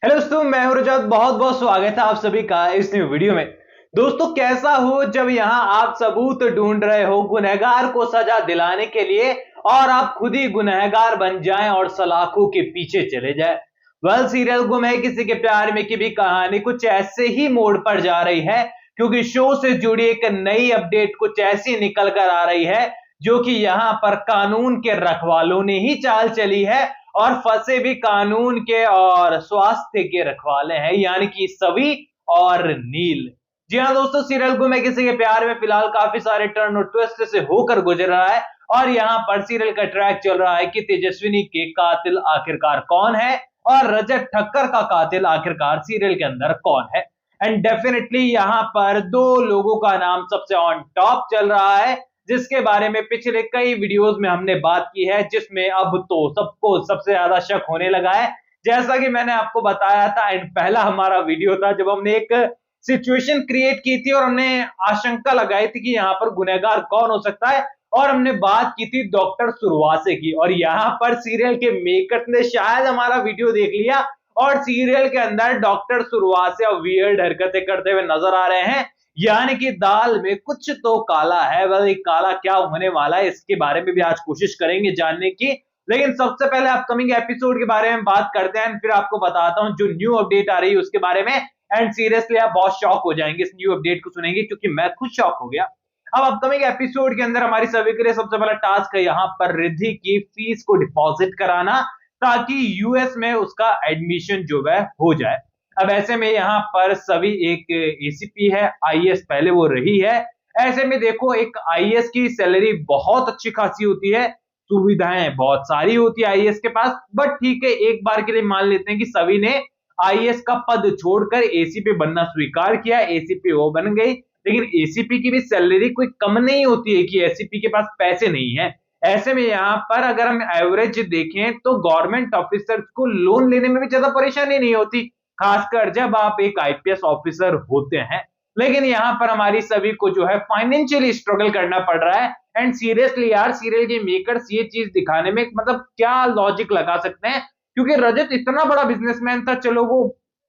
Hello दोस्तों, मैं हूं रजत। बहुत बहुत स्वागत है आप सभी का इस न्यू वीडियो में। दोस्तों, कैसा हो जब यहां आप सबूत ढूंढ रहे हो गुनहगार को सजा दिलाने के लिए और आप खुद ही गुनहगार बन जाएं और सलाखों के पीछे चले जाएं। वेल, सीरियल गुम है किसी के प्यार में की भी कहानी कुछ ऐसे ही मोड़ पर जा रही है, क्योंकि शो से जुड़ी एक नई अपडेट कुछ ऐसी निकल कर आ रही है जो कि यहां पर कानून के रखवालों ने ही चाल चली है और फंसे भी कानून के और स्वास्थ्य के रखवाले हैं, यानी कि सवी और नील। जी हाँ दोस्तों, सीरियल गुम है किसी के प्यार में फिलहाल काफी सारे टर्न और ट्विस्ट से होकर गुजर रहा है और यहाँ पर सीरियल का ट्रैक चल रहा है कि तेजस्विनी के कातिल आखिरकार कौन है और रजत ठक्कर का कातिल आखिरकार सीरियल के अंदर कौन है। एंड डेफिनेटली यहाँ पर दो लोगों का नाम सबसे ऑन टॉप चल रहा है, जिसके बारे में पिछले कई वीडियोस में हमने बात की है, जिसमें अब तो सबको सबसे ज्यादा शक होने लगा है। जैसा कि मैंने आपको बताया था, एंड पहला हमारा वीडियो था जब हमने एक सिचुएशन क्रिएट की थी और हमने आशंका लगाई थी कि यहाँ पर गुनहगार कौन हो सकता है, और हमने बात की थी डॉक्टर सुरवासे की। और यहाँ पर सीरियल के मेकर्स ने शायद हमारा वीडियो देख लिया और सीरियल के अंदर डॉक्टर सुरवासे और वियर्ड हरकतें करते हुए नजर आ रहे हैं, यानी कि दाल में कुछ तो काला है। वह काला क्या होने वाला है इसके बारे में भी आज कोशिश करेंगे जानने की। लेकिन सबसे पहले अपकमिंग एपिसोड के बारे में बात करते हैं, फिर आपको बताता हूं जो न्यू अपडेट आ रही है उसके बारे में। एंड सीरियसली आप बहुत शॉक हो जाएंगे इस न्यू अपडेट को सुनेंगे, क्योंकि मैं खुद शॉक हो गया। अब अपकमिंग एपिसोड के अंदर हमारी सभी के लिए सबसे पहला टास्क है यहाँ पर रिद्धि की फीस को डिपॉजिट कराना, ताकि यूएस में उसका एडमिशन जो है हो जाए। अब ऐसे में यहाँ पर सभी एक एसीपी है, आईएएस पहले वो रही है। ऐसे में देखो, एक आईएएस की सैलरी बहुत अच्छी खासी होती है, सुविधाएं बहुत सारी होती है आईएएस के पास। बट ठीक है, एक बार के लिए मान लेते हैं कि सभी ने आईएएस का पद छोड़कर एसीपी बनना स्वीकार किया, एसीपी वो बन गई। लेकिन एसीपी की भी सैलरी कोई कम नहीं होती है कि एसीपी के पास पैसे नहीं है। ऐसे में यहाँ पर अगर हम एवरेज देखें तो गवर्नमेंट ऑफिसर्स को लोन लेने में भी ज्यादा परेशानी नहीं होती, खासकर जब आप एक आईपीएस ऑफिसर होते हैं। लेकिन यहाँ पर हमारी सभी को जो है फाइनेंशियली स्ट्रगल करना पड़ रहा है। एंड सीरियसली यार, सीरियल के मेकर्स ये चीज दिखाने में मतलब क्या लॉजिक लगा सकते हैं, क्योंकि रजत इतना बड़ा बिजनेसमैन था, चलो वो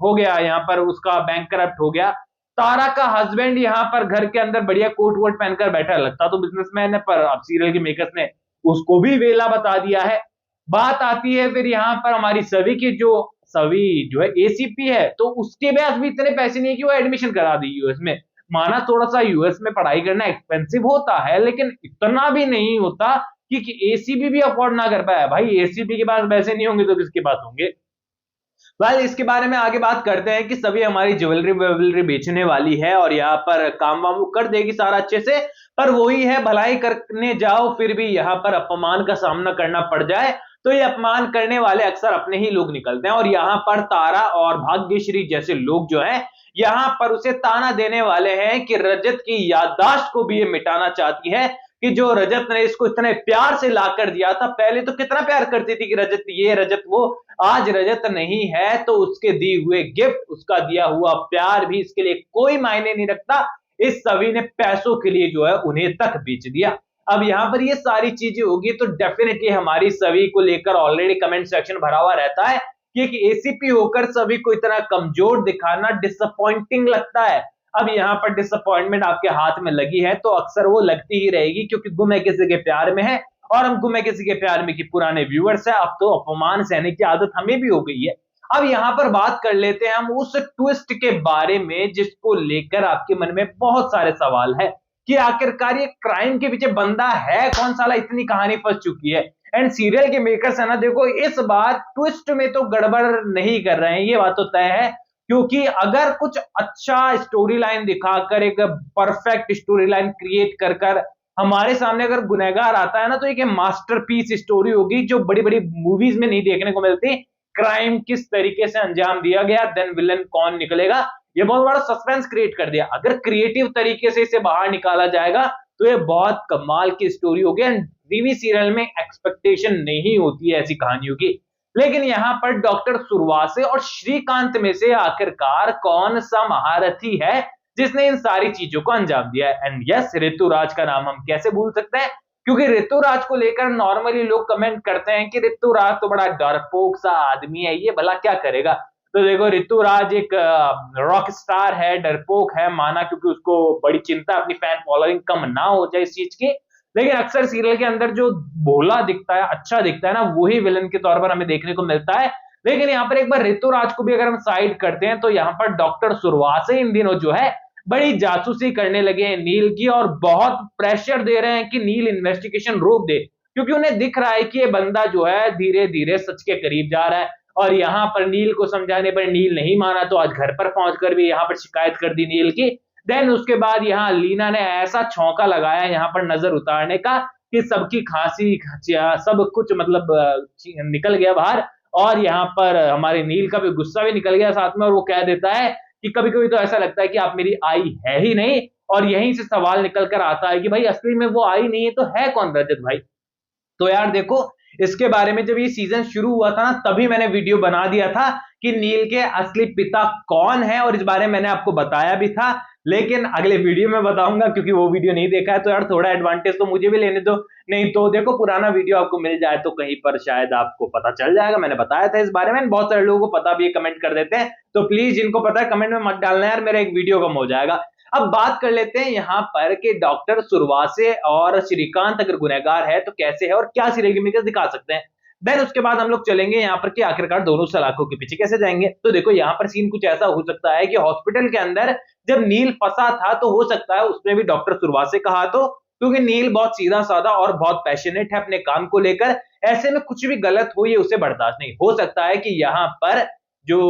हो गया, यहाँ पर उसका बैंक करप्ट हो गया। तारा का हस्बैंड यहाँ पर घर के अंदर बढ़िया कोट वोट पहनकर बैठा, लगता तो बिजनेसमैन है, पर अब सीरियल के मेकर्स ने उसको भी वेला बता दिया है। बात आती है फिर यहाँ पर हमारी सभी की, जो सभी जो है एसीपी है, तो उसके पास भी इतने पैसे नहीं कि वो एडमिशन करा दी यूएस में। माना थोड़ा सा यूएस में पढ़ाई करना एक्सपेंसिव होता है, लेकिन इतना भी नहीं होता कि एसीपी भी अफोर्ड ना कर पाए। भाई एसीपी के पास पैसे नहीं होंगे तो किसके पास होंगे। इसके बारे में आगे बात करते हैं कि सभी हमारी ज्वेलरी वेलरी बेचने वाली है और यहाँ पर काम वाम कर देगी सारा अच्छे से, पर वही है, भलाई करने जाओ फिर भी यहाँ पर अपमान का सामना करना पड़ जाए तो ये अपमान करने वाले अक्सर अपने ही लोग निकलते हैं। और यहाँ पर तारा और भाग्यश्री जैसे लोग जो है यहाँ पर उसे ताना देने वाले हैं कि रजत की याददाश्त को भी ये मिटाना चाहती है, कि जो रजत ने इसको इतने प्यार से लाकर दिया था, पहले तो कितना प्यार करती थी कि रजत ये रजत वो, आज रजत नहीं है तो उसके दिए हुए गिफ्ट, उसका दिया हुआ प्यार भी इसके लिए कोई मायने नहीं रखता। इस सभी ने पैसों के लिए जो है उन्हें तक बेच दिया। अब यहाँ पर ये सारी चीजें होगी तो डेफिनेटली हमारी सभी को लेकर ऑलरेडी कमेंट सेक्शन भरा हुआ रहता है कि एक एसीपी होकर सभी को इतना कमजोर दिखाना डिसअपॉइंटिंग लगता है। अब यहाँ पर डिसअपॉइंटमेंट आपके हाथ में लगी है तो अक्सर वो लगती ही रहेगी, क्योंकि गुम है किसी के प्यार में है और हम गुम है किसी के प्यार में की पुराने व्यूअर्स है, अब तो अपमान सहने की आदत हमें भी हो गई है। अब यहाँ पर बात कर लेते हैं हम उस ट्विस्ट के बारे में जिसको लेकर आपके मन में बहुत सारे सवाल है कि आखिरकार ये क्राइम के पीछे बंदा है कौन, साला इतनी कहानी फंस चुकी है। एंड सीरियल के मेकर्स है ना, देखो इस बार ट्विस्ट में तो गड़बड़ नहीं कर रहे हैं, ये बात तो तय है। क्योंकि अगर कुछ अच्छा स्टोरी लाइन दिखाकर एक परफेक्ट स्टोरी लाइन क्रिएट कर कर हमारे सामने अगर गुनहगार आता है ना, तो एक मास्टरपीस स्टोरी होगी जो बड़ी बड़ी मूवीज में नहीं देखने को मिलती। क्राइम किस तरीके से अंजाम दिया गया, देन विलन कौन निकलेगा, ये बहुत बड़ा सस्पेंस क्रिएट कर दिया। अगर क्रिएटिव तरीके से इसे बाहर निकाला जाएगा तो ये बहुत कमाल की स्टोरी होगी। एंड टीवी सीरियल में एक्सपेक्टेशन नहीं होती है ऐसी कहानियों की। लेकिन यहाँ पर डॉक्टर सुरवासे और श्रीकांत में से आखिरकार कौन सा महारथी है जिसने इन सारी चीजों को अंजाम दिया है। एंड यस, ऋतुराज का नाम हम कैसे भूल सकते हैं, क्योंकि ऋतुराज को लेकर नॉर्मली लोग कमेंट करते हैं कि ऋतुराज तो बड़ा डरपोक सा आदमी है, ये भला क्या करेगा। तो देखो ऋतुराज एक रॉक स्टार है, डरपोक है माना, क्योंकि उसको बड़ी चिंता अपनी फैन फॉलोइंग कम ना हो जाए इस चीज की। लेकिन अक्सर सीरियल के अंदर जो भोला दिखता है, अच्छा दिखता है ना, वही विलन के तौर पर हमें देखने को मिलता है। लेकिन यहाँ पर एक बार ऋतुराज को भी अगर हम साइड करते हैं, तो यहाँ पर डॉक्टर सुरवासे इन दिनों जो है बड़ी जासूसी करने लगे हैं नील की, और बहुत प्रेशर दे रहे हैं कि नील इन्वेस्टिगेशन रोक दे, क्योंकि उन्हें दिख रहा है कि ये बंदा जो है धीरे धीरे सच के करीब जा रहा है। और यहाँ पर नील को समझाने पर नील नहीं माना, तो आज घर पर पहुंचकर भी यहाँ पर शिकायत कर दी नील की। देन उसके बाद यहाँ लीना ने ऐसा छौंका लगाया यहाँ पर नजर उतारने का कि सबकी खांसी सब कुछ मतलब निकल गया बाहर, और यहाँ पर हमारे नील का भी गुस्सा भी निकल गया साथ में, और वो कह देता है कि कभी कभी तो ऐसा लगता है कि आप मेरी आई है ही नहीं। और यहीं से सवाल निकल कर आता है कि भाई असली में वो आई नहीं है तो है कौन रजत भाई। तो यार देखो, इसके बारे में जब ये सीजन शुरू हुआ था ना, तभी मैंने वीडियो बना दिया था कि नील के असली पिता कौन है, और इस बारे में मैंने आपको बताया भी था। लेकिन अगले वीडियो में बताऊंगा, क्योंकि वो वीडियो नहीं देखा है तो यार थोड़ा एडवांटेज तो मुझे भी लेने दो। नहीं तो देखो, पुराना वीडियो आपको मिल जाए तो कहीं पर शायद आपको पता चल जाएगा, मैंने बताया था इस बारे में। बहुत सारे लोगों को पता भी है, कमेंट कर देते हैं, तो प्लीज जिनको पता है कमेंट में मत डालना यार, मेरा एक वीडियो कम हो जाएगा। अब बात कर लेते हैं यहाँ पर कि डॉक्टर सुरवासे और श्रीकांत अगर गुनहगार है तो कैसे है, और क्या सीरियल किलर दिखा सकते हैं। देन उसके बाद हम लोग चलेंगे यहाँ पर कि आखिरकार दोनों सलाखों के पीछे कैसे जाएंगे। तो देखो, यहाँ पर सीन कुछ ऐसा हो सकता है कि हॉस्पिटल के अंदर जब नील फंसा था, तो हो सकता है उसमें भी डॉक्टर सुरवासे कहा, तो क्योंकि नील बहुत सीधा साधा और बहुत पैशनेट है अपने काम को लेकर, ऐसे में कुछ भी गलत हो ये उसे बर्दाश्त नहीं हो सकता है कि यहाँ पर जो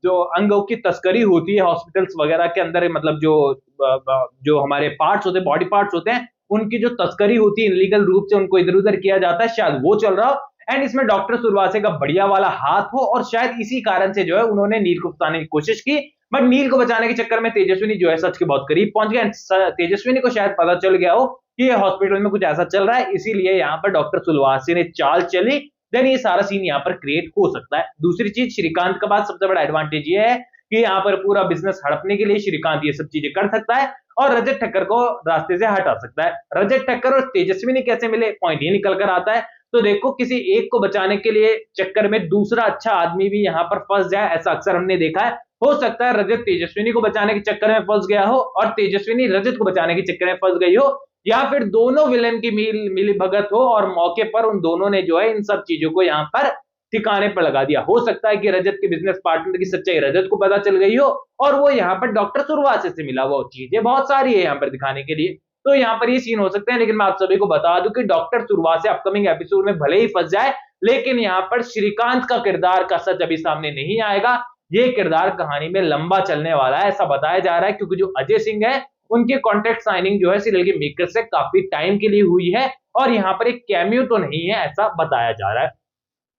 जो अंगों की तस्करी होती है हॉस्पिटल्स वगैरह के अंदर, मतलब जो हमारे पार्ट्स होते हैं, बॉडी पार्ट्स होते हैं, उनकी जो तस्करी होती है इनलीगल रूप से, उनको इधर उधर किया जाता है, शायद वो चल रहा हो। एंड इसमें डॉक्टर सुरवासे का बढ़िया वाला हाथ हो, और शायद इसी कारण से जो है उन्होंने नील को बचाने की कोशिश की, बट नील को बचाने के चक्कर में तेजस्विनी जो है सच के बहुत करीब पहुंच गए। तेजस्विनी को शायद पता चल गया हो कि हॉस्पिटल में कुछ ऐसा चल रहा है, इसीलिए यहाँ पर डॉक्टर सुरवासे ने चाल चली। देन ये सारा सीन यहाँ पर क्रिएट हो सकता है। दूसरी चीज, श्रीकांत का बाद सबसे बड़ा एडवांटेज ये है कि यहाँ पर पूरा बिजनेस हड़पने के लिए श्रीकांत ये सब चीजें कर सकता है, और रजत ठक्कर को रास्ते से हटा सकता है। रजत ठक्कर और तेजस्विनी कैसे मिले, पॉइंट ये निकल कर आता है। तो देखो, किसी एक को बचाने के लिए चक्कर में दूसरा अच्छा आदमी भी यहाँ पर फंस जाए, ऐसा अक्सर हमने देखा है। हो सकता है रजत तेजस्विनी को बचाने के चक्कर में फंस गया हो, और तेजस्विनी रजत को बचाने के चक्कर में फंस गई हो, या फिर दोनों विलेन की मिली भगत हो, और मौके पर उन दोनों ने जो है इन सब चीजों को यहाँ पर ठिकाने पर लगा दिया। हो सकता है कि रजत के बिजनेस पार्टनर की सच्चाई रजत को पता चल गई हो, और वो यहाँ पर डॉक्टर सुरवासे से मिला हुआ। चीजें बहुत सारी है यहाँ पर दिखाने के लिए, तो यहाँ पर ये सीन हो सकते हैं। लेकिन मैं आप सभी को बता दूं कि डॉक्टर सुरवासे अपकमिंग एपिसोड में भले ही फंस जाए, लेकिन यहाँ पर श्रीकांत का किरदार का सच अभी सामने नहीं आएगा। ये किरदार कहानी में लंबा चलने वाला है, ऐसा बताया जा रहा है, क्योंकि जो अजय सिंह है उनकी कॉन्ट्रैक्ट साइनिंग जो है सीरियल के मेकर से काफी टाइम के लिए हुई है, और यहाँ पर एक कैमियो तो नहीं है, ऐसा बताया जा रहा है।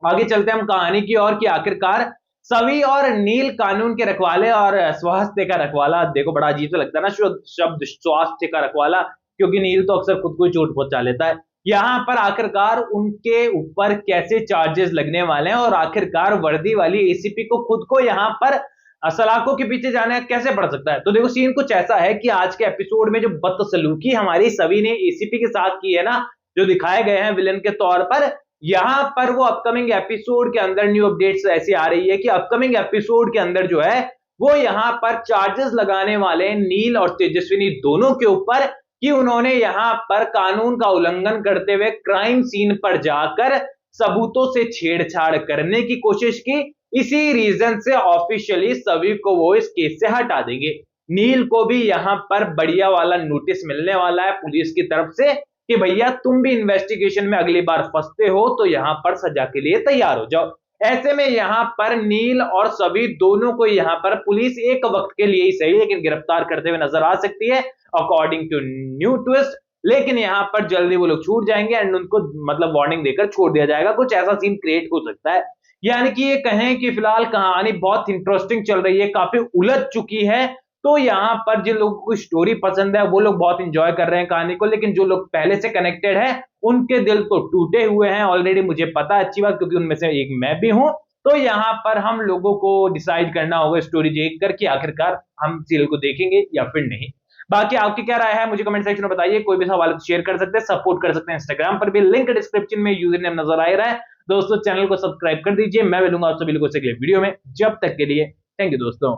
आगे चलते हैं हम कहानी की ओर कि आखिरकार सवी और नील कानून के रखवाले और स्वास्थ्य का रखवाला। देखो, बड़ा अजीब सा लगता है ना शब्द स्वास्थ्य का रखवाला, क्योंकि नील तो अक्सर खुद को चोट पहुंचा लेता है। यहाँ पर आखिरकार उनके ऊपर कैसे चार्जेस लगने वाले हैं, और आखिरकार वर्दी वाली एसीपी को खुद को यहाँ पर सलाखों के पीछे जाने कैसे पड़ सकता है। तो देखो, सीन कुछ ऐसा है कि आज के एपिसोड में जो बदसलूकी हमारी सवी ने एसीपी के साथ की है ना, जो दिखाए गए हैं विलन के तौर पर, यहाँ पर वो अपकमिंग एपिसोड के अंदर न्यू अपडेट्स ऐसी आ रही है कि अपकमिंग एपिसोड के अंदर जो है वो यहाँ पर चार्जेस लगाने वाले नील और तेजस्विनी दोनों के ऊपर, कि उन्होंने यहाँ पर कानून का उल्लंघन करते हुए क्राइम सीन पर जाकर सबूतों से छेड़छाड़ करने की कोशिश की। इसी रीजन से ऑफिशियली सभी को वो इस केस से हटा देंगे। नील को भी यहाँ पर बढ़िया वाला नोटिस मिलने वाला है पुलिस की तरफ से कि भैया तुम भी इन्वेस्टिगेशन में अगली बार फंसते हो तो यहाँ पर सजा के लिए तैयार हो जाओ। ऐसे में यहाँ पर नील और सभी दोनों को यहाँ पर पुलिस एक वक्त के लिए ही सही लेकिन गिरफ्तार करते हुए नजर आ सकती है अकॉर्डिंग टू न्यू ट्विस्ट। लेकिन यहाँ पर जल्दी वो लोग छूट जाएंगे एंड उनको मतलब वार्निंग देकर छोड़ दिया जाएगा। कुछ ऐसा सीन क्रिएट हो सकता है। यानी कि ये कहें कि फिलहाल कहानी बहुत इंटरेस्टिंग चल रही है, काफी उलझ चुकी है। तो यहाँ पर जिन लोगों को स्टोरी पसंद है वो लोग बहुत इंजॉय कर रहे हैं कहानी को, लेकिन जो लोग पहले से कनेक्टेड है उनके दिल तो टूटे हुए हैं ऑलरेडी। मुझे पता है, अच्छी बात, क्योंकि उनमें से एक मैं भी हूं। तो यहाँ पर हम लोगों को डिसाइड करना होगा स्टोरी देखकर कि आखिरकार हम सीरियल को देखेंगे या फिर नहीं। बाकी आपकी क्या राय है मुझे कमेंट सेक्शन में बताइए। कोई भी सवाल शेयर कर सकते हैं, सपोर्ट कर सकते हैं इंस्टाग्राम पर भी, लिंक डिस्क्रिप्शन में यूजर नेम नजर आ रहा है। दोस्तों चैनल को सब्सक्राइब कर दीजिए। मैं मिलूंगा आप सभी लोगों से अगले वीडियो में, जब तक के लिए थैंक यू दोस्तों।